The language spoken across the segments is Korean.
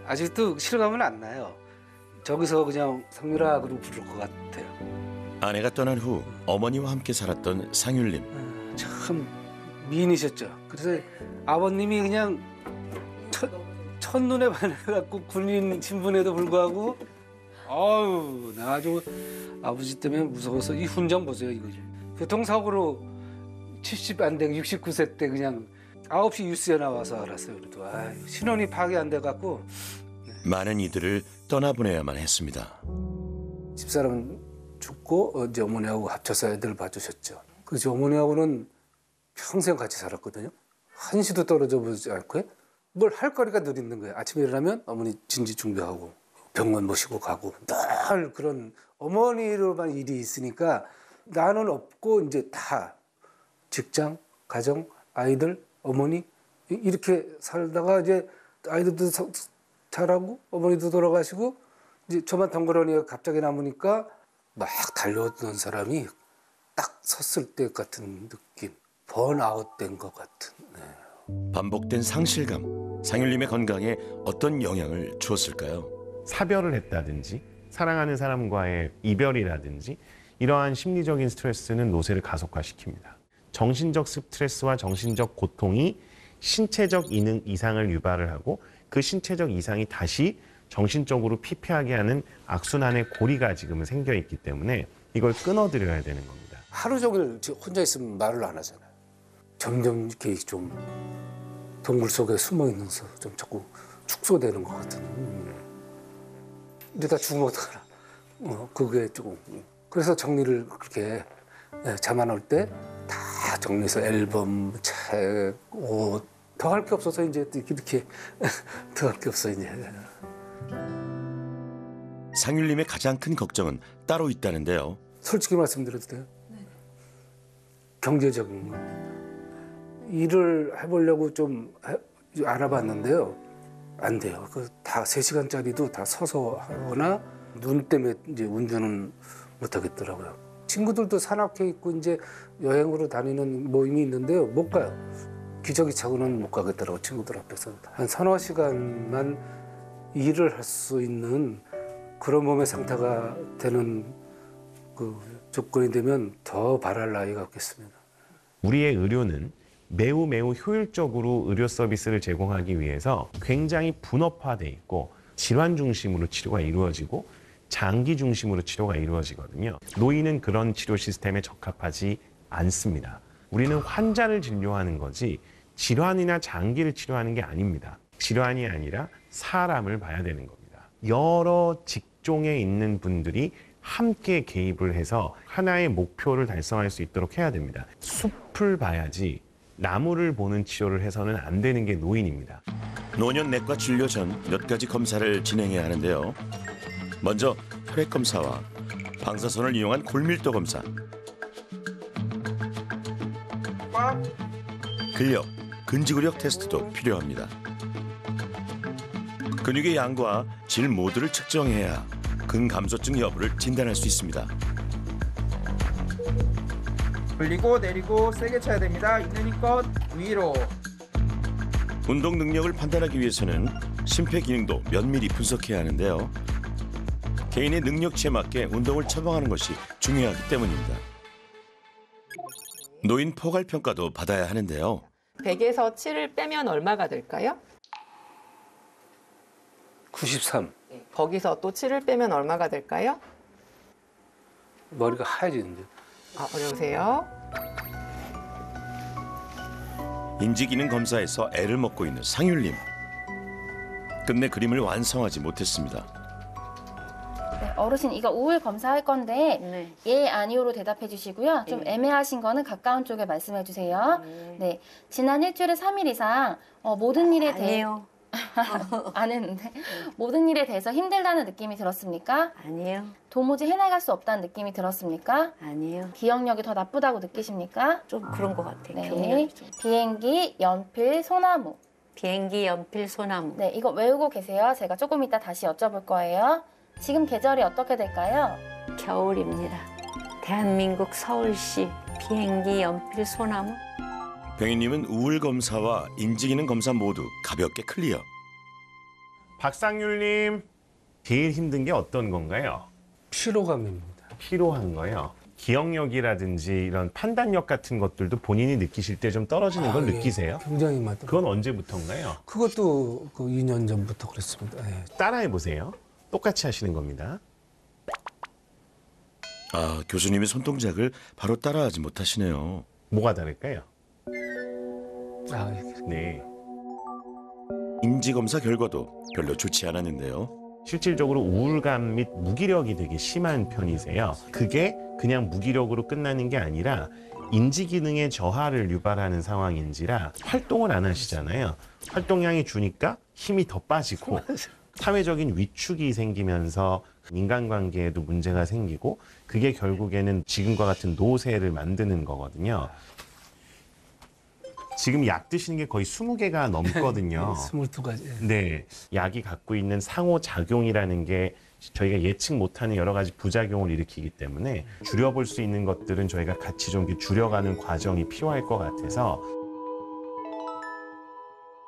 아직도 실감은 안 나요. 저기서 그냥 상유라 그러고 부를 것 같아요. 아내가 떠난 후 어머니와 함께 살았던 상율님. 참 미인이셨죠. 그래서 아버님이 그냥 첫눈에 반해갖고 군인 신분에도 불구하고 아유 나 아주 아버지 때문에 무서워서 이 훈장 보세요 이거. 교통사고로 70 안 되고 69세 때 그냥 9시 뉴스에 나와서 알았어요. 그래도 아유, 신원이 파악이 안 돼갖고 많은 이들을 떠나보내야만 했습니다. 집사람은 죽고 이제 어머니하고 합쳐서 애들 봐주셨죠. 그래서 어머니하고는 평생 같이 살았거든요. 한시도 떨어져 보지 않고 뭘 할 거리가 늘 있는 거예요. 아침에 일어나면 어머니 진지 준비하고 병원 모시고 가고 늘 그런 어머니로만 일이 있으니까 나는 없고 이제 다 직장, 가정, 아이들, 어머니 이렇게 살다가 이제 아이들도 자라고 어머니도 돌아가시고 이제 저만 덩그러니 갑자기 남으니까 막 달려오던 사람이 딱 섰을 때 같은 느낌, 번아웃된 것 같은. 네. 반복된 상실감, 상율님의 건강에 어떤 영향을 주었을까요? 사별을 했다든지 사랑하는 사람과의 이별이라든지 이러한 심리적인 스트레스는 노쇠를 가속화시킵니다. 정신적 스트레스와 정신적 고통이 신체적 기능 이상을 유발을 하고 그 신체적 이상이 다시 정신적으로 피폐하게 하는 악순환의 고리가 지금은 생겨 있기 때문에 이걸 끊어드려야 되는 겁니다. 하루 종일 혼자 있으면 말을 안 하잖아요. 점점 이렇게 좀 동굴 속에 숨어 있면서 좀 자꾸 축소되는 것 같은. 이러다 죽으면 어떡하나. 그게 조금. 그래서 정리를 그렇게 잠 안 올 때 다 정리해서 앨범, 책, 옷 더 할 게 없어서 이제 이렇게 더 할 게 없어 이제. 상율님의 가장 큰 걱정은 따로 있다는데요. 솔직히 말씀드려도 돼요? 네. 경제적인 거. 일을 해보려고 좀 알아봤는데요. 안 돼요. 그 다 3시간짜리도 다 서서 하거나 눈 때문에 이제 운전은 못 하겠더라고요. 친구들도 산악회 있고 이제 여행으로 다니는 모임이 있는데요. 못 가요. 기저귀 차고는 못 가겠더라고요. 친구들 앞에서. 한 3-4시간만 일을 할 수 있는 그런 몸의 상태가 되는 그 조건이 되면 더 바랄 나위가 없겠습니다. 우리의 의료는 매우 효율적으로 의료 서비스를 제공하기 위해서 굉장히 분업화돼 있고 질환 중심으로 치료가 이루어지고 장기 중심으로 치료가 이루어지거든요. 노인은 그런 치료 시스템에 적합하지 않습니다. 우리는 환자를 진료하는 거지 질환이나 장기를 치료하는 게 아닙니다. 질환이 아니라 사람을 봐야 되는 겁니다. 여러 직종에 있는 분들이 함께 개입을 해서 하나의 목표를 달성할 수 있도록 해야 됩니다. 숲을 봐야지 나무를 보는 치료를 해서는 안 되는 게 노인입니다. 노년 내과 진료 전 몇 가지 검사를 진행해야 하는데요. 먼저 혈액 검사와 방사선을 이용한 골밀도 검사, 근력, 근지구력 테스트도 필요합니다. 근육의 양과 질 모두를 측정해야 근감소증 여부를 진단할 수 있습니다. 올리고 내리고 세게 쳐야 됩니다. 있는 힘껏 위로. 운동 능력을 판단하기 위해서는 심폐기능도 면밀히 분석해야 하는데요. 개인의 능력치에 맞게 운동을 처방하는 것이 중요하기 때문입니다. 노인 포괄 평가도 받아야 하는데요. 100에서 7을 빼면 얼마가 될까요? 93. 거기서 또 7을 빼면 얼마가 될까요? 머리가 하얘지는데. 어려우세요? 인지기능 검사에서 애를 먹고 있는 상율님. 끝내 그림을 완성하지 못했습니다. 네, 어르신 이거 우울 검사할 건데 네. 예, 아니오로 대답해 주시고요. 좀 애매하신 거는 가까운 쪽에 말씀해 주세요. 네, 지난 일주일에 3일 이상 모든 일에 대해 아니에요. 안 했는데 모든 일에 대해서 힘들다는 느낌이 들었습니까? 아니에요. 도무지 해나갈 수 없다는 느낌이 들었습니까? 아니에요. 기억력이 더 나쁘다고 느끼십니까? 좀 그런 것 같아요. 네. 기억력이 좀. 비행기, 연필, 소나무. 비행기, 연필, 소나무. 네, 이거 외우고 계세요. 제가 조금 이따 다시 여쭤볼 거예요. 지금 계절이 어떻게 될까요? 겨울입니다. 대한민국 서울시 비행기, 연필, 소나무. 병인님은 우울 검사와 인지기능 검사 모두 가볍게 클리어. 박상률님, 제일 힘든 게 어떤 건가요? 피로감입니다. 피로한 거요. 기억력이라든지 이런 판단력 같은 것들도 본인이 느끼실 때 좀 떨어지는 걸 예. 느끼세요? 굉장히 많더라고요. 그건 언제부터인가요? 그것도 그 2년 전부터 그랬습니다. 예. 따라해 보세요. 똑같이 하시는 겁니다. 아, 교수님의 손동작을 바로 따라하지 못하시네요. 뭐가 다를까요? 아, 이렇게. 네. 인지검사 결과도 별로 좋지 않았는데요. 실질적으로 우울감 및 무기력이 되게 심한 편이세요. 그게 그냥 무기력으로 끝나는 게 아니라 인지 기능의 저하를 유발하는 상황인지라 활동을 안 하시잖아요. 활동량이 주니까 힘이 더 빠지고 사회적인 위축이 생기면서 인간관계에도 문제가 생기고 그게 결국에는 지금과 같은 노쇠를 만드는 거거든요. 지금 약 드시는 게 거의 20개가 넘거든요. 22가지. 네, 약이 갖고 있는 상호작용이라는 게 저희가 예측 못하는 여러 가지 부작용을 일으키기 때문에 줄여볼 수 있는 것들은 저희가 같이 좀 이렇게 줄여가는 과정이 필요할 것 같아서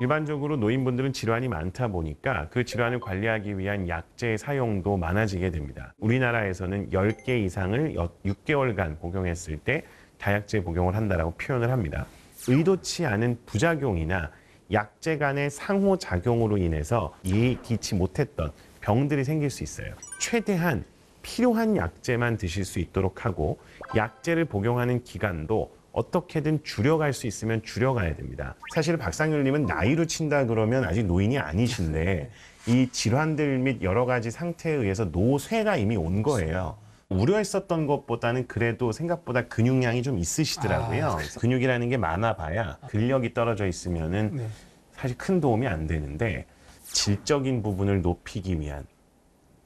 일반적으로 노인분들은 질환이 많다 보니까 그 질환을 관리하기 위한 약제 사용도 많아지게 됩니다. 우리나라에서는 10개 이상을 6개월간 복용했을 때 다약제 복용을 한다라고 표현을 합니다. 의도치 않은 부작용이나 약제 간의 상호작용으로 인해서 예기치 못했던 병들이 생길 수 있어요. 최대한 필요한 약제만 드실 수 있도록 하고 약제를 복용하는 기간도 어떻게든 줄여갈 수 있으면 줄여가야 됩니다. 사실 박상률님은 나이로 친다 그러면 아직 노인이 아니신데 이 질환들 및 여러 가지 상태에 의해서 노쇠가 이미 온 거예요. 우려했었던 것보다는 그래도 생각보다 근육량이 좀 있으시더라고요. 근육이라는 게 많아봐야 근력이 떨어져 있으면은 네. 사실 큰 도움이 안 되는데 질적인 부분을 높이기 위한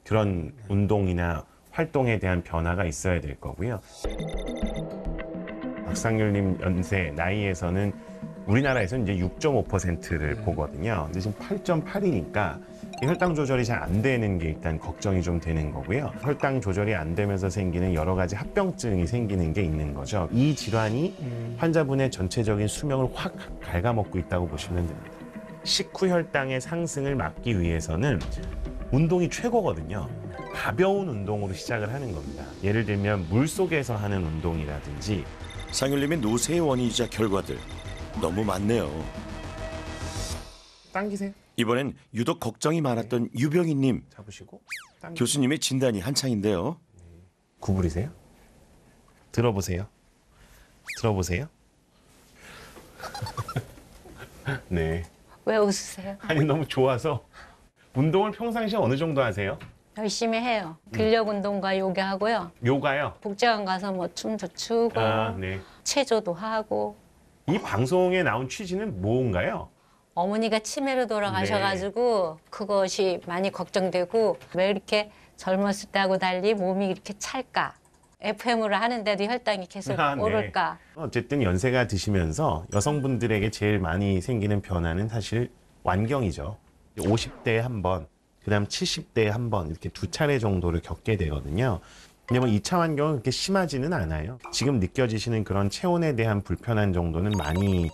그런 운동이나 활동에 대한 변화가 있어야 될 거고요. 박상률님 연세 나이에서는 우리나라에서는 이제 6.5%를 보거든요. 근데 지금 8.8이니까 혈당 조절이 잘 안 되는 게 일단 걱정이 좀 되는 거고요. 혈당 조절이 안 되면서 생기는 여러 가지 합병증이 생기는 게 있는 거죠. 이 질환이 환자분의 전체적인 수명을 확 갉아먹고 있다고 보시면 됩니다. 식후 혈당의 상승을 막기 위해서는 운동이 최고거든요. 가벼운 운동으로 시작을 하는 겁니다. 예를 들면 물속에서 하는 운동이라든지 상률님의 노쇠의 원인이자 결과들 너무 많네요. 당기세요. 이번엔 유독 걱정이 많았던 유병희님. 잡으시고 당기세요. 교수님의 진단이 한창인데요. 구부리세요. 들어보세요. 들어보세요. 네. 왜 웃으세요? 아니 너무 좋아서. 운동을 평상시에 어느 정도 하세요? 열심히 해요. 근력 운동과 요가 하고요. 요가요? 복장관 가서 뭐 춤도 추고 아, 네. 체조도 하고. 이 방송에 나온 취지는 뭔가요? 어머니가 치매로 돌아가셔가지고 그것이 많이 걱정되고 왜 이렇게 젊었을 때하고 달리 몸이 이렇게 찰까? FM으로 하는데도 혈당이 계속 아, 네. 오를까? 어쨌든 연세가 드시면서 여성분들에게 제일 많이 생기는 변화는 사실 완경이죠. 50대에 한 번, 그다음 70대에 한 번 이렇게 2차례 정도를 겪게 되거든요. 근데 뭐 2차 완경은 그렇게 심하지는 않아요. 지금 느껴지시는 그런 체온에 대한 불편한 정도는 많이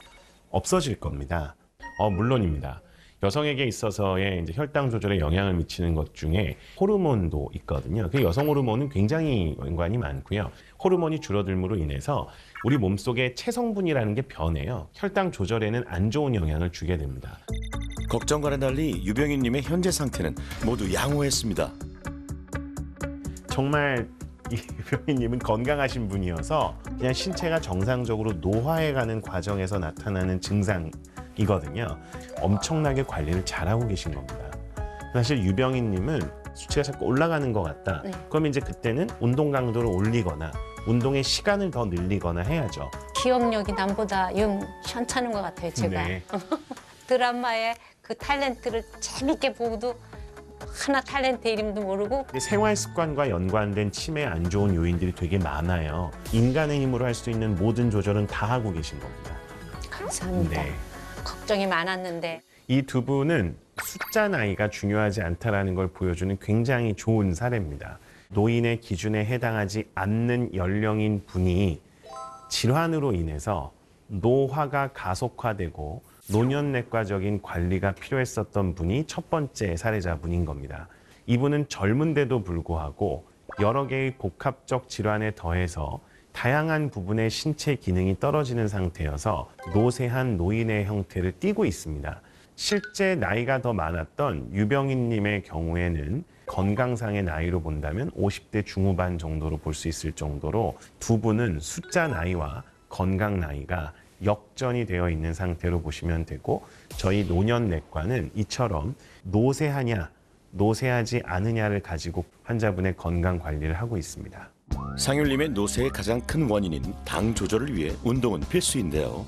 없어질 겁니다. 물론입니다. 여성에게 있어서의 이제 혈당 조절에 영향을 미치는 것 중에 호르몬도 있거든요. 그 여성 호르몬은 굉장히 연관이 많고요. 호르몬이 줄어들므로 인해서 우리 몸속의 체성분이라는 게 변해요. 혈당 조절에는 안 좋은 영향을 주게 됩니다. 걱정과는 달리 유병희님의 현재 상태는 모두 양호했습니다. 정말 이 유병희님은 건강하신 분이어서 그냥 신체가 정상적으로 노화해가는 과정에서 나타나는 증상이거든요. 엄청나게 관리를 잘하고 계신 겁니다. 사실 유병희님은 수치가 자꾸 올라가는 것 같다. 네. 그럼 이제 그때는 운동 강도를 올리거나 운동의 시간을 더 늘리거나 해야죠. 기억력이 남보다 영 현찮은 것 같아요, 제가. 네. 드라마에 그 탤런트를 재밌게 보고도 하나 탤런트 이름도 모르고 생활 습관과 연관된 치매 안 좋은 요인들이 되게 많아요. 인간의 힘으로 할 수 있는 모든 조절은 다 하고 계신 겁니다. 감사합니다. 네. 걱정이 많았는데 이 두 분은 숫자 나이가 중요하지 않다라는 걸 보여주는 굉장히 좋은 사례입니다. 노인의 기준에 해당하지 않는 연령인 분이 질환으로 인해서 노화가 가속화되고 노년내과적인 관리가 필요했었던 분이 첫 번째 사례자분인 겁니다. 이분은 젊은데도 불구하고 여러 개의 복합적 질환에 더해서 다양한 부분의 신체 기능이 떨어지는 상태여서 노쇠한 노인의 형태를 띠고 있습니다. 실제 나이가 더 많았던 유병인님의 경우에는 건강상의 나이로 본다면 50대 중후반 정도로 볼 수 있을 정도로 두 분은 숫자 나이와 건강 나이가 역전이 되어 있는 상태로 보시면 되고, 저희 노년내과는 이처럼 노쇠하냐, 노쇠하지 않으냐를 가지고 환자분의 건강 관리를 하고 있습니다. 상율님의 노쇠의 가장 큰 원인인 당 조절을 위해 운동은 필수인데요.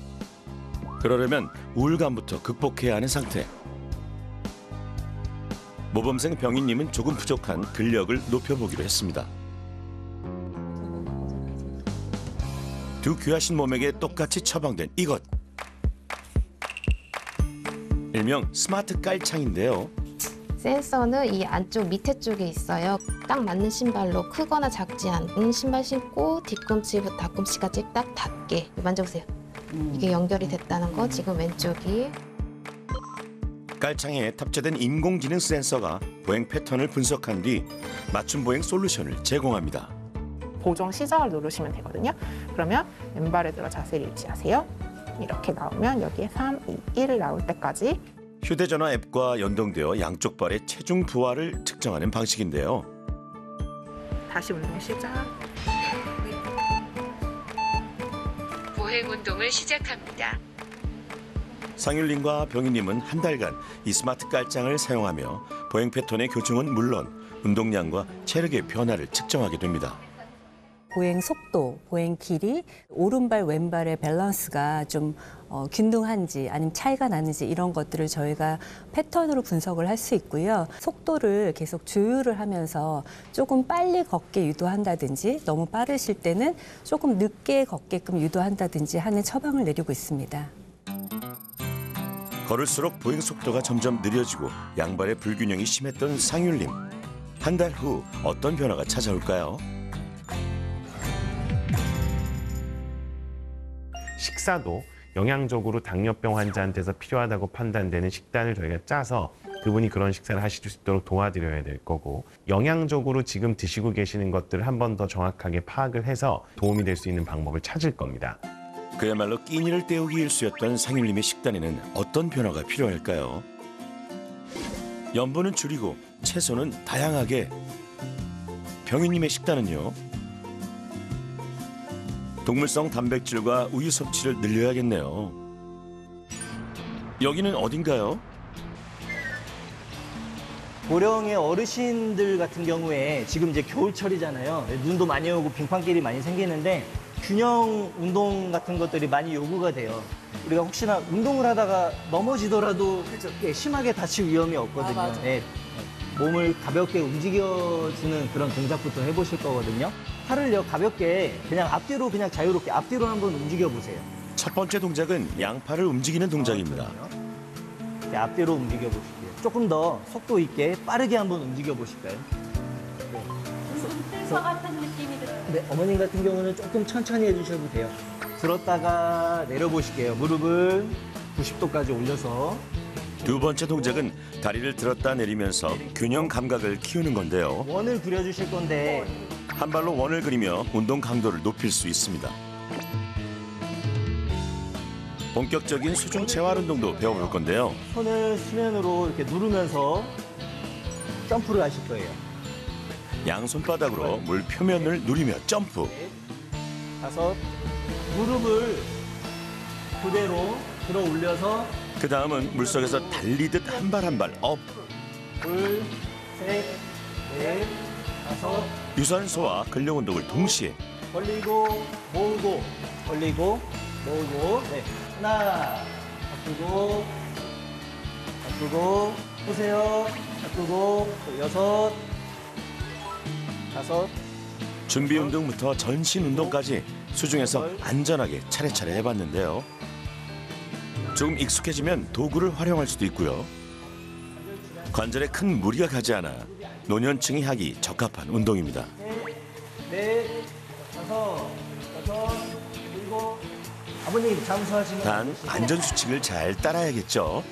그러려면 우울감부터 극복해야 하는 상태. 모범생 병인님은 조금 부족한 근력을 높여보기로 했습니다. 두 귀하신 몸에게 똑같이 처방된 이것. 일명 스마트 깔창인데요. 센서는 이 안쪽 밑에 쪽에 있어요. 딱 맞는 신발로 크거나 작지 않은 신발 신고 뒤꿈치부터 앞꿈치까지 딱 닿게 만져보세요. 이게 연결이 됐다는 거 지금 왼쪽이. 깔창에 탑재된 인공지능 센서가 보행 패턴을 분석한 뒤 맞춤 보행 솔루션을 제공합니다. 보정 시작을 누르시면 되거든요. 그러면 왼발에 들어 자세를 유지하세요. 이렇게 나오면 여기에 3, 2, 1 나올 때까지. 휴대전화 앱과 연동되어 양쪽 발의 체중 부하를 측정하는 방식인데요. 다시 운동 시작. 보행 운동을 시작합니다. 상율님과 병인님은 한 달간 이 스마트 깔창을 사용하며 보행 패턴의 교정은 물론 운동량과 체력의 변화를 측정하게 됩니다. 보행 속도, 보행 길이, 오른발, 왼발의 밸런스가 좀 균등한지 아니면 차이가 나는지 이런 것들을 저희가 패턴으로 분석을 할 수 있고요. 속도를 계속 조율을 하면서 조금 빨리 걷게 유도한다든지 너무 빠르실 때는 조금 늦게 걷게끔 유도한다든지 하는 처방을 내리고 있습니다. 걸을수록 보행 속도가 점점 느려지고 양발의 불균형이 심했던 상율님. 한 달 후 어떤 변화가 찾아올까요? 식사도 영양적으로 당뇨병 환자한테서 필요하다고 판단되는 식단을 저희가 짜서 그분이 그런 식사를 하실 수 있도록 도와드려야 될 거고, 영양적으로 지금 드시고 계시는 것들을 한 번 더 정확하게 파악을 해서 도움이 될 수 있는 방법을 찾을 겁니다. 그야말로 끼니를 때우기 일쑤였던 상율님의 식단에는 어떤 변화가 필요할까요? 염분은 줄이고 채소는 다양하게. 병인님의 식단은요? 동물성 단백질과 우유 섭취를 늘려야겠네요. 여기는 어딘가요? 고령의 어르신들 같은 경우에 지금 이제 겨울철이잖아요. 눈도 많이 오고 빙판길이 많이 생기는데 균형 운동 같은 것들이 많이 요구가 돼요. 우리가 혹시나 운동을 하다가 넘어지더라도 심하게 다칠 위험이 없거든요. 네. 몸을 가볍게 움직여주는 그런 동작부터 해보실 거거든요. 팔을요 가볍게 그냥 앞뒤로 그냥 자유롭게 앞뒤로 한번 움직여 보세요. 첫 번째 동작은 양팔을 움직이는 동작입니다. 네, 앞뒤로 움직여 보실게요. 조금 더 속도 있게 빠르게 한번 움직여 보실까요? 뜰 것 같은 느낌이 들어요. 네, 어머님 같은 경우는 조금 천천히 해주셔도 돼요. 들었다가 내려보실게요. 무릎을 90도까지 올려서. 두 번째 동작은 다리를 들었다 내리면서 균형 감각을 키우는 건데요. 원을 그려주실 건데 한 발로 원을 그리며 운동 강도를 높일 수 있습니다. 본격적인 수중 재활 운동도 배워볼 건데요. 손을 수면으로 이렇게 누르면서 점프를 하실 거예요. 양손바닥으로 물 표면을 누리며 점프. 5, 무릎을 그대로 들어 올려서 그 다음은 물속에서 달리듯 한 발 한 발 업. 둘, 셋, 넷, 5. 유산소와 근력 운동을 동시에. 벌리고 모으고 벌리고 모으고. 네. 하나, 바꾸고 바꾸고 보세요. 바꾸고 6, 5. 준비 운동부터 전신 운동까지 수중에서 안전하게 차례차례 해봤는데요. 조금 익숙해지면 도구를 활용할 수도 있고요. 관절에 큰 무리가 가지 않아 노년층이 하기 적합한 운동입니다. 넷, 5, 6, 7, 아버님 잠수하시면 단 안전수칙을 잘 따라야겠죠.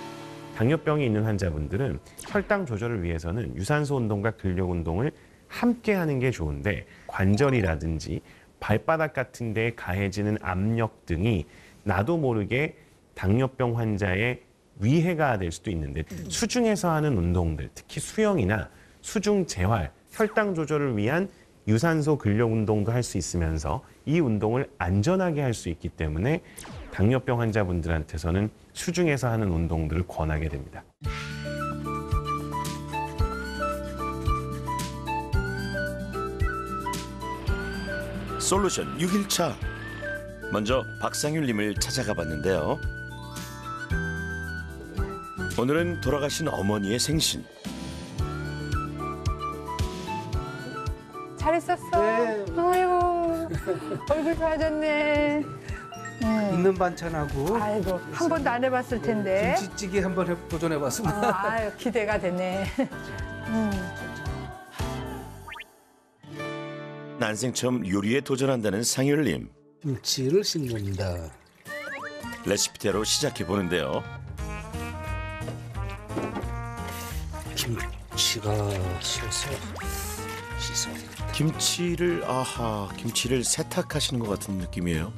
당뇨병이 있는 환자분들은 혈당 조절을 위해서는 유산소 운동과 근력 운동을 함께 하는 게 좋은데 관절이라든지 발바닥 같은 데에 가해지는 압력 등이 나도 모르게 당뇨병 환자의 위해가 될 수도 있는데 수중에서 하는 운동들, 특히 수영이나 수중 재활, 혈당 조절을 위한 유산소 근력 운동도 할 수 있으면서 이 운동을 안전하게 할 수 있기 때문에 당뇨병 환자분들한테서는 수중에서 하는 운동들을 권하게 됩니다. 솔루션 6일차. 먼저 박상율님을 찾아가 봤는데요. 오늘은 돌아가신 어머니의 생신. 잘 있었어? 네. 아이고, 얼굴 좋아졌네. 있는 반찬하고 아이고, 한 번도 안 해봤을 텐데. 김치찌개 한번 도전해봤습니다. 아유, 기대가 되네. 난생 처음 요리에 도전한다는 상율님. 김치를 씻는다. 레시피대로 시작해 보는데요. 김치가 싫어서 씻어야 되겠다. 김치를 세탁하시는 것 같은 느낌이에요.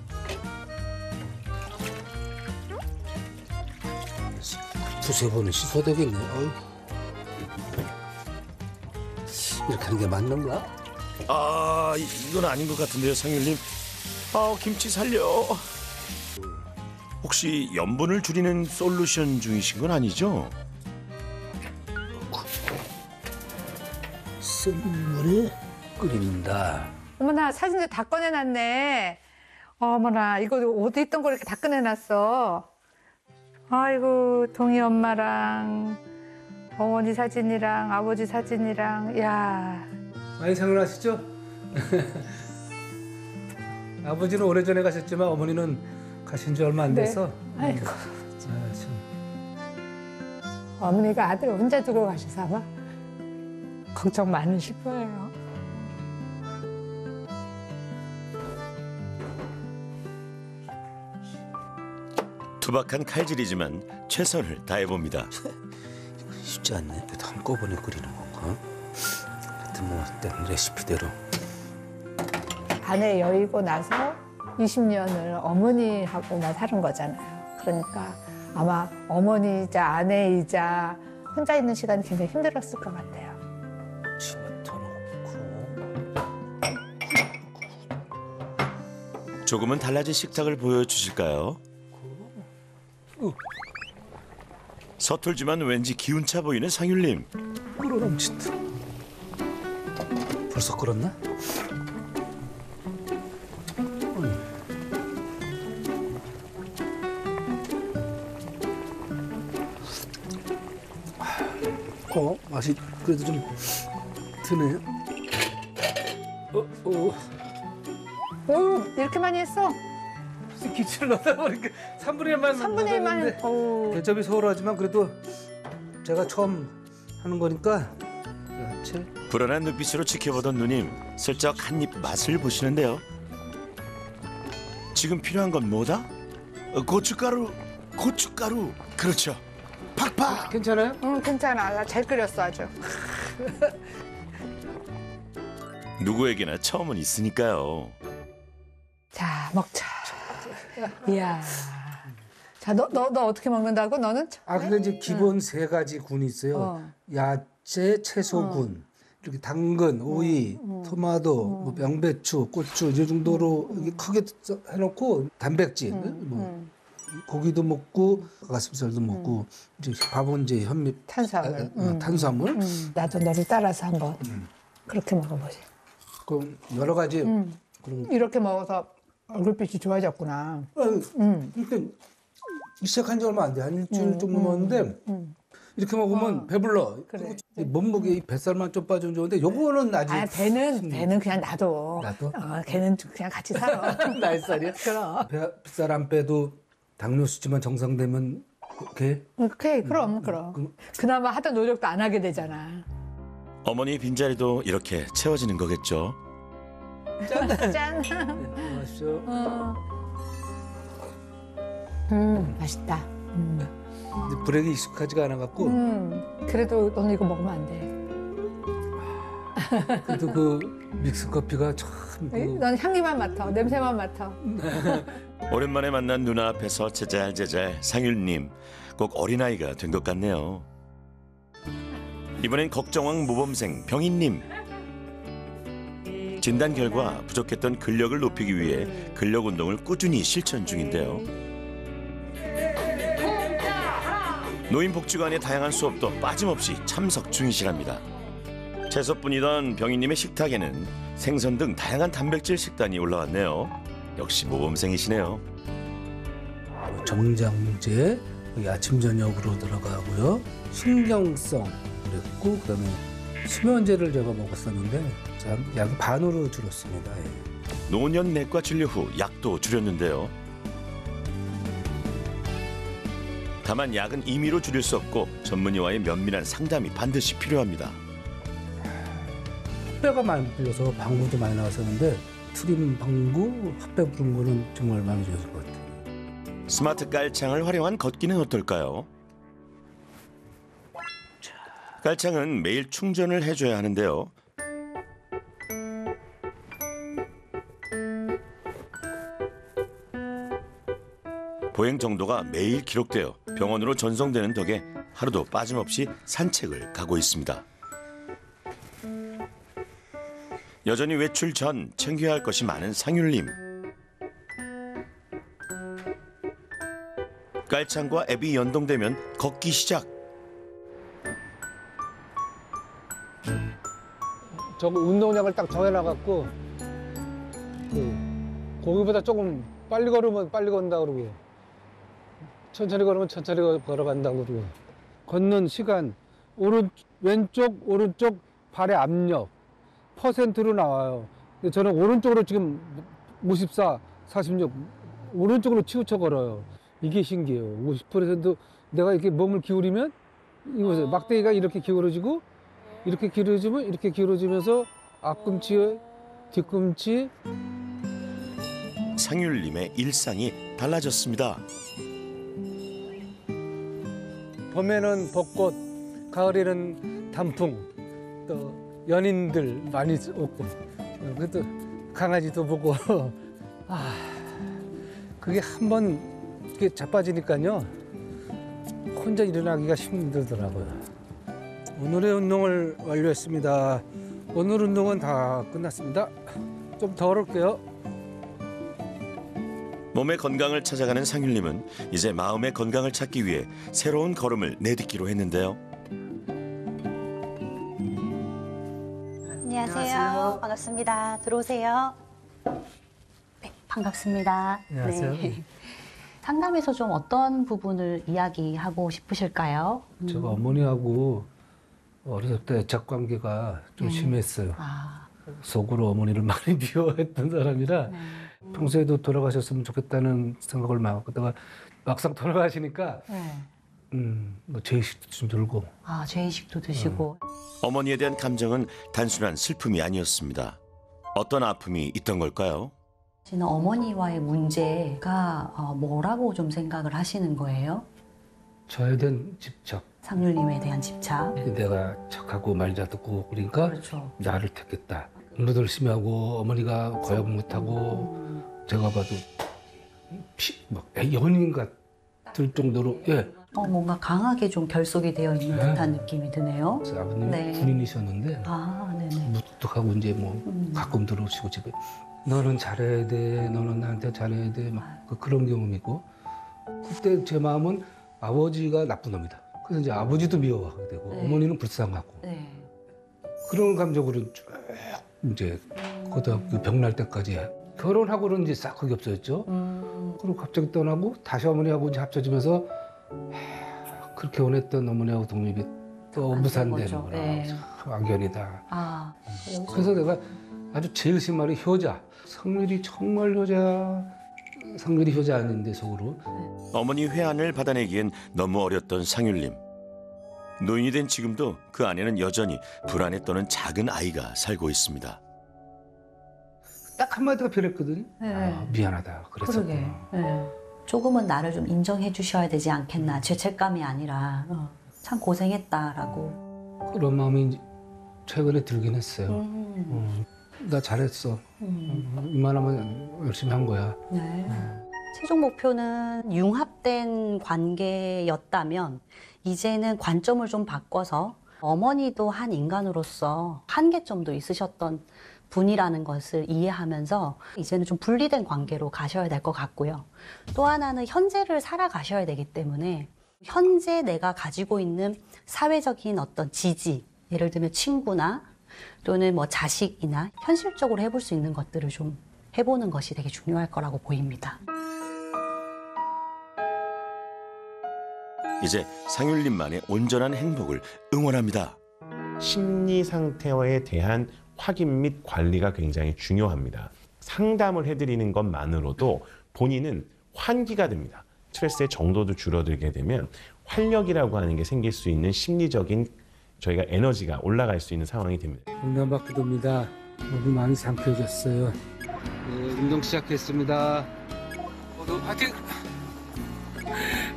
두세 번은 씻어야 되겠네. 어휴. 이렇게 하는 게 맞는가? 이건 아닌 것 같은데요, 상율님. 김치 살려. 혹시 염분을 줄이는 솔루션 중이신 건 아니죠? 쓴 물에 끓인다. 어머나, 사진도 다 꺼내놨네. 어머나, 이거 어디 있던 걸 이렇게 다 꺼내놨어. 아이고, 동희 엄마랑 어머니 사진이랑 아버지 사진이랑, 야. 많이 생각나시죠? 아버지는 오래전에 가셨지만 어머니는 가신 지 얼마 안 돼서. 네. 아이고. 참. 어머니가 아들 혼자 두고 가셔서 아마 걱정 많으실 거예요. 투박한 칼질이지만 최선을 다해봅니다. 쉽지 않네. 그래도 한꺼번에 끓이는 건가? 하여튼 뭐 일단 레시피대로. 아내 여의고 나서 20년을 어머니하고만 사는 거잖아요. 그러니까 아마 어머니이자 아내이자 혼자 있는 시간이 굉장히 힘들었을 것 같아요. 집부터 넣고. 조금은 달라진 식탁을 보여주실까요? 서툴지만 왠지 기운차 보이는 상율님. 끓어넘친다. 벌써 끓었나? 맛이 그래도 좀 드네요. 오, 이렇게 많이 했어? 무슨 김치를 넣다 보니까 3분의 1만 3분의 1만. 대접이 소홀하지만 그래도 제가 처음 하는 거니까 야채. 불안한 눈빛으로 지켜보던 누님, 슬쩍 한 입 맛을 보시는데요. 지금 필요한 건 뭐다? 고춧가루. 그렇죠. 팍팍. 괜찮아요? 응, 괜찮아. 나 잘 끓였어, 아주. 누구에게나 처음은 있으니까요. 자, 먹자. 이야. 자, 너 어떻게 먹는다고? 너는? 근데 이제 기본 세 가지 군이 있어요. 야채, 채소군. 이렇게 당근, 오이, 토마토, 뭐 양배추, 고추 이 정도로 이렇게 크게 해놓고 단백질, 뭐 고기도 먹고 가슴살도 먹고 이제 밥은 이제 현미 탄수화물. 탄수화물. 나도 너를 따라서 한번 그렇게 먹어보지. 그럼 여러 가지. 그럼 이렇게 먹어서 얼굴빛이 좋아졌구나. 그러니까 시작한 지 얼마 안 돼. 한 일주일 정도 먹었는데 이렇게 먹으면 배불러. 그래. 몸무게 이 뱃살만 좀 빠지면 좋은데 요거는 아직. 배는 그냥 놔둬. 놔둬? 걔는 그냥 같이 살아. 날살이야? 그럼. 뱃살 안 빼도 당뇨 수치만 정상되면 오케이? 오케이, 그럼. 그나마 하던 노력도 안 하게 되잖아. 어머니의 빈자리도 이렇게 채워지는 거겠죠. 짠. 마십시오. 맛있다. 근데 불에게 익숙하지가 않아갖고 그래도 너는 이거 먹으면 안 돼. 그래도 그 믹스 커피가 참 넌 향기만 맡아, 냄새만 맡아. 오랜만에 만난 누나 앞에서 제잘제잘 상율님 꼭 어린아이가 된 것 같네요. 이번엔 걱정왕 모범생 병인님. 진단 결과 부족했던 근력을 높이기 위해 근력 운동을 꾸준히 실천 중인데요. 노인복지관의 다양한 수업도 빠짐없이 참석 중이시랍니다. 채소뿐이던 병인님의 식탁에는 생선 등 다양한 단백질 식단이 올라왔네요. 역시 모범생이시네요. 정장제 아침 저녁으로 들어가고요. 신경성 그랬고 그다음에 수면제를 제가 먹었었는데 약이 반으로 줄었습니다. 노년 내과 진료 후 약도 줄였는데요. 다만 약은 임의로 줄일 수 없고 전문의와의 면밀한 상담이 반드시 필요합니다. 뼈가 많이 불려서 방구도 많이 나왔었는데 트림 방구, 핫배 부른 거는 정말 많이 좋아질 것 같아요. 스마트 깔창을 활용한 걷기는 어떨까요? 깔창은 매일 충전을 해줘야 하는데요. 보행 정도가 매일 기록되어 병원으로 전송되는 덕에 하루도 빠짐없이 산책을 가고 있습니다. 여전히 외출 전 챙겨야 할 것이 많은 상율님. 깔창과 앱이 연동되면 걷기 시작. 저거 운동량을 딱 정해놔갖고 거기보다 조금 빨리 걸으면 빨리 건다 그러고 천천히 걸으면 천천히 걸어간다 그러고 걷는 시간 왼쪽 오른쪽 발의 압력 퍼센트로 나와요. 근데 저는 오른쪽으로 지금 54, 46 오른쪽으로 치우쳐 걸어요. 이게 신기해요. 50% 내가 이렇게 몸을 기울이면 이거 보세요. 막대기가 이렇게 기울어지고 이렇게 기울어지면 이렇게 기울어지면서 앞꿈치, 뒤꿈치. 상율님의 일상이 달라졌습니다. 봄에는 벚꽃, 가을에는 단풍, 또 연인들 많이 오고, 그것도 강아지도 보고. 그게 한번 이렇게 자빠지니까요, 혼자 일어나기가 힘들더라고요. 오늘의 운동을 완료했습니다. 오늘 운동은 다 끝났습니다. 좀 더 걸을게요. 몸의 건강을 찾아가는 상율님은 이제 마음의 건강을 찾기 위해 새로운 걸음을 내딛기로 했는데요. 안녕하세요. 반갑습니다. 들어오세요. 네, 반갑습니다. 안녕하세요. 네. 상담에서 좀 어떤 부분을 이야기하고 싶으실까요? 제가 어머니하고 어렸을 때 애착 관계가 좀 심했어요. 속으로 어머니를 많이 미워했던 사람이라 평소에도 돌아가셨으면 좋겠다는 생각을 막 하다가 막상 돌아가시니까 뭐 죄의식도 좀 들고. 죄의식도 드시고. 어머니에 대한 감정은 단순한 슬픔이 아니었습니다. 어떤 아픔이 있던 걸까요? 지금 어머니와의 문제가 뭐라고 좀 생각을 하시는 거예요? 저에 대한 집착. 상률님에 대한 집착. 내가 착하고 말 잘 듣고 그러니까 그렇죠. 나를 택했다. 공부도 열심히 하고 어머니가 거역 못하고 제가 봐도 막 연인 같을 정도로 뭔가 강하게 좀 결속이 되어 있는 듯한 느낌이 드네요. 아버님이 군인이셨는데 네네. 무뚝뚝하고 이제 뭐 가끔 들어오시고 집에 너는 잘해야 돼, 너는 나한테 잘해야 돼, 막 그런 경험이고 그때 제 마음은 아버지가 나쁜 놈이다. 그래서 이제 아버지도 미워하게 되고 어머니는 불쌍하고 그런 감정으로 쭉 이제 고등학교 병날 때까지 결혼하고는 이제 싹 그게 없어졌죠. 그리고 갑자기 떠나고 다시 어머니하고 이제 합쳐지면서 그렇게 원했던 어머니하고 독립이 또 무산되는 거라 악연이다. 그래서 내가 아주 제일 심한 말이 효자. 상률이 정말 효자야. 상률이 효자 아닌데 속으로. 어머니 회한을 받아내기엔 너무 어렸던 상율님. 노인이 된 지금도 그 안에는 여전히 불안에 떠는 작은 아이가 살고 있습니다. 딱 한마디가 필요했거든요. 미안하다. 그랬었구나. 조금은 나를 좀 인정해 주셔야 되지 않겠나. 죄책감이 아니라 참 고생했다라고. 그런 마음이 최근에 들긴 했어요. 나 잘했어. 이만하면 열심히 한 거야. 네. 최종 목표는 융합된 관계였다면 이제는 관점을 좀 바꿔서 어머니도 한 인간으로서 한계점도 있으셨던 분이라는 것을 이해하면서 이제는 좀 분리된 관계로 가셔야 될 것 같고요. 또 하나는 현재를 살아가셔야 되기 때문에 현재 내가 가지고 있는 사회적인 어떤 지지, 예를 들면 친구나 또는 뭐 자식이나 현실적으로 해볼 수 있는 것들을 좀 해보는 것이 되게 중요할 거라고 보입니다. 이제 상윤님만의 온전한 행복을 응원합니다. 심리 상태에 대한 확인 및 관리가 굉장히 중요합니다. 상담을 해드리는 것만으로도 본인은 환기가 됩니다. 스트레스의 정도도 줄어들게 되면 활력이라고 하는 게 생길 수 있는 심리적인 저희가 에너지가 올라갈 수 있는 상황이 됩니다. 건강받게 됩니다. 몸이 많이 상쾌해졌어요. 네, 운동 시작했습니다. 모두 파이팅!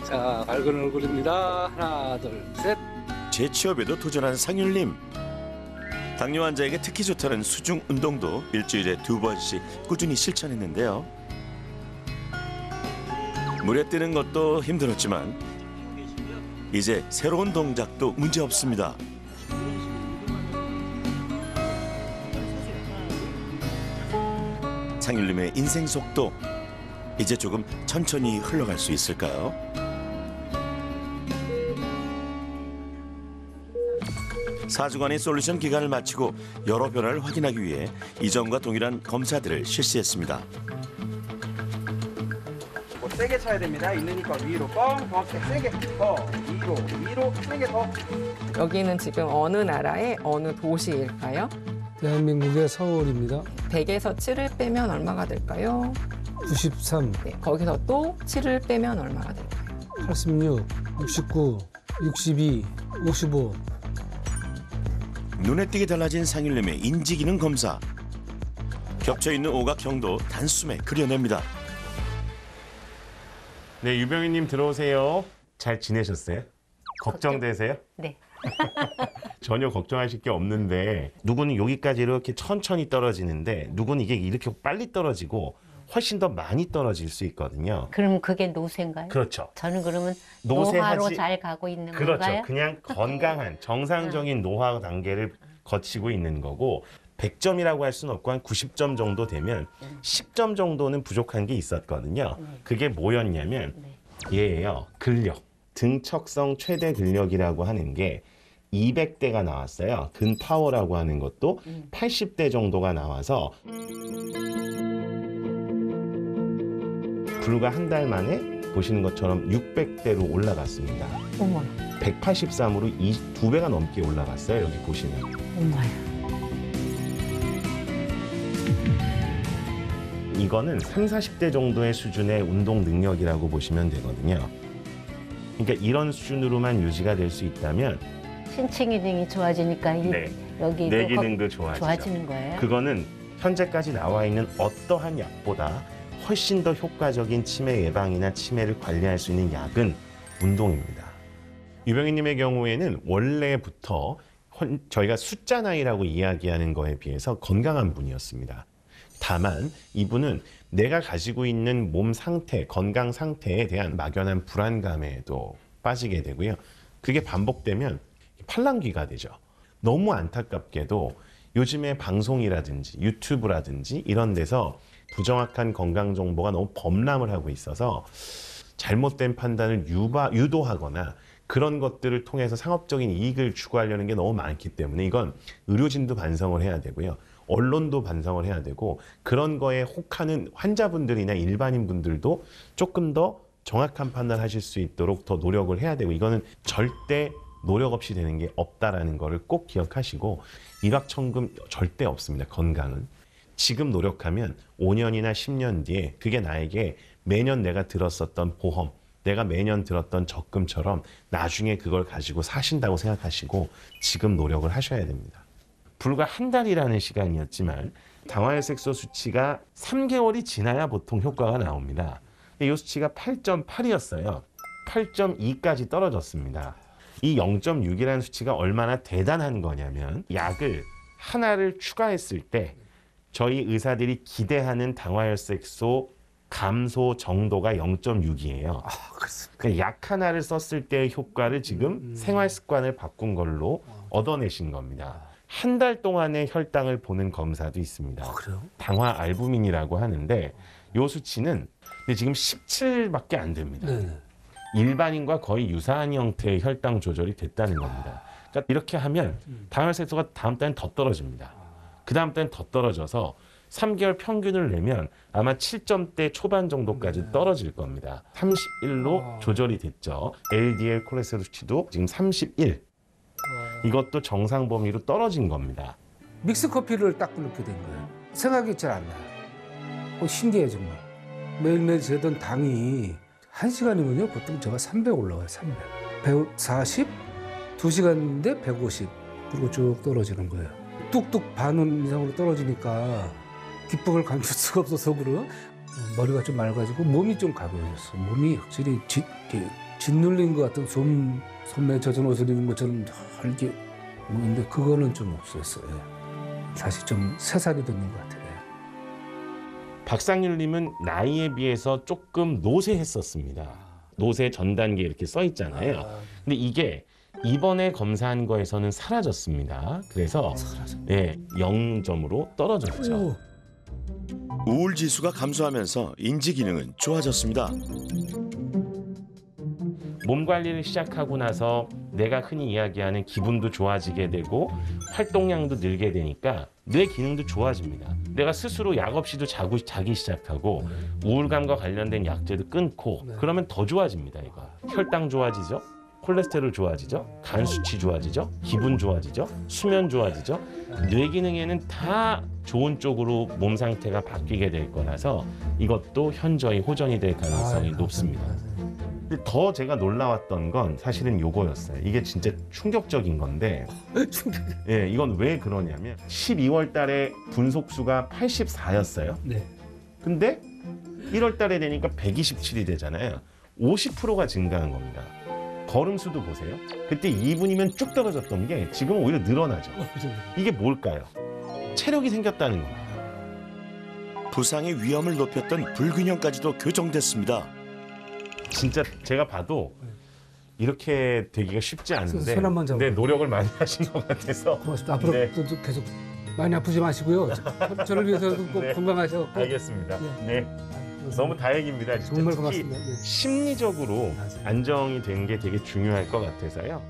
자, 밝은 얼굴입니다. 하나, 둘, 셋. 재취업에도 도전한 상윤님. 당뇨 환자에게 특히 좋다는 수중 운동도 일주일에 2번씩 꾸준히 실천했는데요. 물에 뜨는 것도 힘들었지만 이제 새로운 동작도 문제없습니다. 상윤님의 인생 속도 이제 조금 천천히 흘러갈 수 있을까요? 사주간의 솔루션 기간을 마치고 여러 변화를 확인하기 위해 이전과 동일한 검사들을 실시했습니다. 세게 차야 됩니다. 있으니까 위로 뻥, 정확히 세게 더 위로 세게 더. 여기는 지금 어느 나라의 어느 도시일까요? 대한민국의 서울입니다. 100에서 7을 빼면 얼마가 될까요? 93, 네, 거기서 또 7을 빼면 얼마가 될까요? 86, 69, 62, 55. 눈에 띄게 달라진 상윤님의 인지기능 검사. 겹쳐있는 오각형도 단숨에 그려냅니다. 네, 유병희님 들어오세요. 잘 지내셨어요? 걱정되세요? 네. 전혀 걱정하실 게 없는데 누구는 여기까지 이렇게 천천히 떨어지는데 누구는 이게 이렇게 빨리 떨어지고 훨씬 더 많이 떨어질 수 있거든요. 그럼 그게 노쇠인가요? 그렇죠. 저는 그러면 노쇠하지- 노화로 잘 가고 있는 그렇죠. 건가요? 그냥 건강한 정상적인 노화 단계를 거치고 있는 거고 100점이라고 할 수는 없고 한 90점 정도 되면 10점 정도는 부족한 게 있었거든요. 그게 뭐였냐면 얘예요. 근력. 등척성 최대 근력이라고 하는 게 200대가 나왔어요. 근파워라고 하는 것도 80대 정도가 나와서 불과 한 달 만에 보시는 것처럼 600대로 올라갔습니다. 어머, 183으로 2배가 넘게 올라갔어요. 여기 보시면. 어머야. 이거는 30, 40대 정도의 수준의 운동 능력이라고 보시면 되거든요. 그러니까 이런 수준으로만 유지가 될 수 있다면 신체 기능이 좋아지니까 여기 뇌 기능도 좋아지죠. 좋아지는 거예요? 그거는 현재까지 나와 있는 어떠한 약보다 훨씬 더 효과적인 치매 예방이나 치매를 관리할 수 있는 약은 운동입니다. 유병희님의 경우에는 원래부터 저희가 숫자 나이라고 이야기하는 거에 비해서 건강한 분이었습니다. 다만 이분은 내가 가지고 있는 몸 상태, 건강 상태에 대한 막연한 불안감에도 빠지게 되고요. 그게 반복되면 팔랑귀가 되죠. 너무 안타깝게도 요즘에 방송이라든지 유튜브라든지 이런 데서 부정확한 건강 정보가 너무 범람을 하고 있어서 잘못된 판단을 유도하거나 그런 것들을 통해서 상업적인 이익을 추구하려는 게 너무 많기 때문에 이건 의료진도 반성을 해야 되고요. 언론도 반성을 해야 되고 그런 거에 혹하는 환자분들이나 일반인 분들도 조금 더 정확한 판단하실 수 있도록 더 노력을 해야 되고 이거는 절대 노력 없이 되는 게 없다라는 거를 꼭 기억하시고 일확천금 절대 없습니다. 건강은. 지금 노력하면 5년이나 10년 뒤에 그게 나에게 매년 내가 들었었던 보험, 내가 매년 들었던 적금처럼 나중에 그걸 가지고 사신다고 생각하시고 지금 노력을 하셔야 됩니다. 불과 한 달이라는 시간이었지만 당화혈색소 수치가 3개월이 지나야 보통 효과가 나옵니다. 근데 이 수치가 8.8이었어요. 8.2까지 떨어졌습니다. 이 0.6이라는 수치가 얼마나 대단한 거냐면 약을 하나를 추가했을 때 저희 의사들이 기대하는 당화혈색소 감소 정도가 0.6이에요. 그러니까 약 하나를 썼을 때의 효과를 지금 생활 습관을 바꾼 걸로 얻어내신 겁니다. 한 달 동안의 혈당을 보는 검사도 있습니다. 당화 알부민이라고 하는데 이 수치는 근데 지금 17밖에 안 됩니다. 일반인과 거의 유사한 형태의 혈당 조절이 됐다는 겁니다. 그러니까 이렇게 하면 당화혈색소가 다음 달엔 더 떨어집니다. 그 다음 달엔 더 떨어져서 3개월 평균을 내면 아마 7점대 초반 정도까지 떨어질 겁니다. 31로 조절이 됐죠. LDL 콜레스테롤 수치도 지금 31. 이것도 정상 범위로 떨어진 겁니다. 믹스 커피를 딱 끊게 된 거예요. 생각이 잘 안 나요. 신기해요 정말. 매일매일 재던 당이 1시간이면요 보통 제가 300 올라와요. 300. 140, 2시간인데 150. 그리고 쭉 떨어지는 거예요. 뚝뚝 반원 이상으로 떨어지니까 기쁨을 감출 수가 없어서 그런 머리가 좀 맑아지고 몸이 좀 가벼워졌어. 몸이 확실히 짓눌린 것 같은 소매에 젖은 옷을 입은 것처럼 헐게 있는데 그거는 좀 없었어요. 사실 좀 새살이 돋는 것 같아요. 박상률님은 나이에 비해서 조금 노쇠했었습니다. 노쇠 전 단계 이렇게 써 있잖아요. 근데 이게 이번에 검사한 거에서는 사라졌습니다. 그래서 네, 0점으로 떨어졌죠. 우울 지수가 감소하면서 인지 기능은 좋아졌습니다. 몸 관리를 시작하고 나서 내가 흔히 이야기하는 기분도 좋아지게 되고 활동량도 늘게 되니까 뇌 기능도 좋아집니다. 내가 스스로 약 없이도 자기 시작하고 우울감과 관련된 약제도 끊고 그러면 더 좋아집니다. 이거 혈당 좋아지죠. 콜레스테롤 좋아지죠. 간 수치 좋아지죠. 기분 좋아지죠. 수면 좋아지죠. 뇌 기능에는 다 좋은 쪽으로 몸 상태가 바뀌게 될 거라서 이것도 현저히 호전이 될 가능성이 높습니다. 근데 더 제가 놀라웠던 건 사실은 요거였어요. 이게 진짜 충격적인 건데 예, 이건 왜 그러냐면 12월 달에 분속수가 84였어요. 근데 1월 달에 되니까 127이 되잖아요. 50%가 증가한 겁니다. 걸음수도 보세요. 그때 2분이면 쭉 떨어졌던 게 지금 오히려 늘어나죠. 이게 뭘까요? 체력이 생겼다는 겁니다. 부상의 위험을 높였던 불균형까지도 교정됐습니다. 진짜 제가 봐도 이렇게 되기가 쉽지 않은데 손 한번 잡아요. 네, 노력을 많이 하신 것 같아서 고맙습니다. 앞으로도 계속 많이 아프지 마시고요. 저를 위해서도 꼭 건강하셔. 알겠습니다. 네. 너무 다행입니다. 진짜. 정말 특히 고맙습니다. 심리적으로 안정이 된 게 되게 중요할 것 같아서요.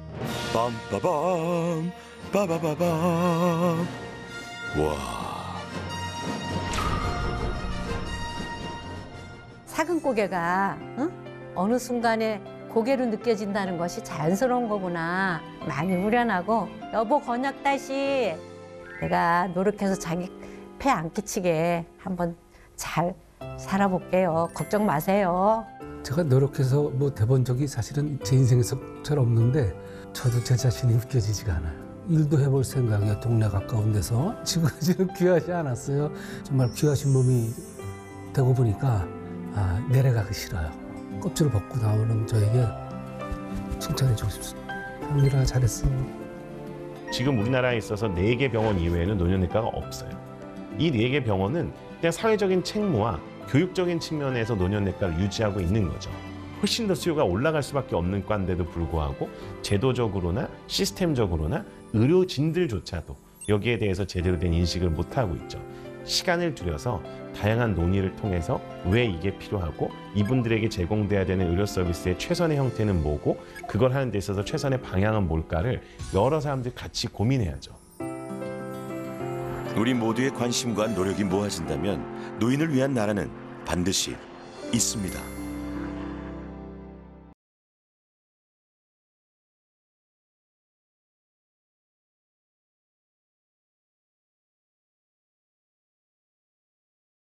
빰빠밤 빠바바밤. 와. 작은 고개가 어느 순간에 고개로 느껴진다는 것이 자연스러운 거구나. 많이 후련하고 여보 건약 다시 내가 노력해서 자기 폐 안 끼치게 한번 잘 살아볼게요. 걱정 마세요. 제가 노력해서 뭐 대본 적이 사실은 제 인생에서 잘 없는데 저도 제 자신이 웃겨지지가 않아요. 일도 해볼 생각이에요. 동네 가까운 데서. 지금까지는 귀하지 않았어요. 정말 귀하신 몸이 되고 보니까 내려가기 싫어요. 껍질을 벗고 나오는 저에게 칭찬해주고 싶습니다. 형님아 잘했어. 지금 우리나라에 있어서 4개 병원 이외에는 노년내과가 없어요. 이 4개 병원은 그냥 사회적인 책무와 교육적인 측면에서 노년내과를 유지하고 있는 거죠. 훨씬 더 수요가 올라갈 수밖에 없는 과인데도 불구하고 제도적으로나 시스템적으로나 의료진들조차도 여기에 대해서 제대로 된 인식을 못하고 있죠. 시간을 들여서 다양한 논의를 통해서 왜 이게 필요하고 이분들에게 제공돼야 되는 의료 서비스의 최선의 형태는 뭐고 그걸 하는 데 있어서 최선의 방향은 뭘까를 여러 사람들이 같이 고민해야죠. 우리 모두의 관심과 노력이 모아진다면 노인을 위한 나라는 반드시 있습니다.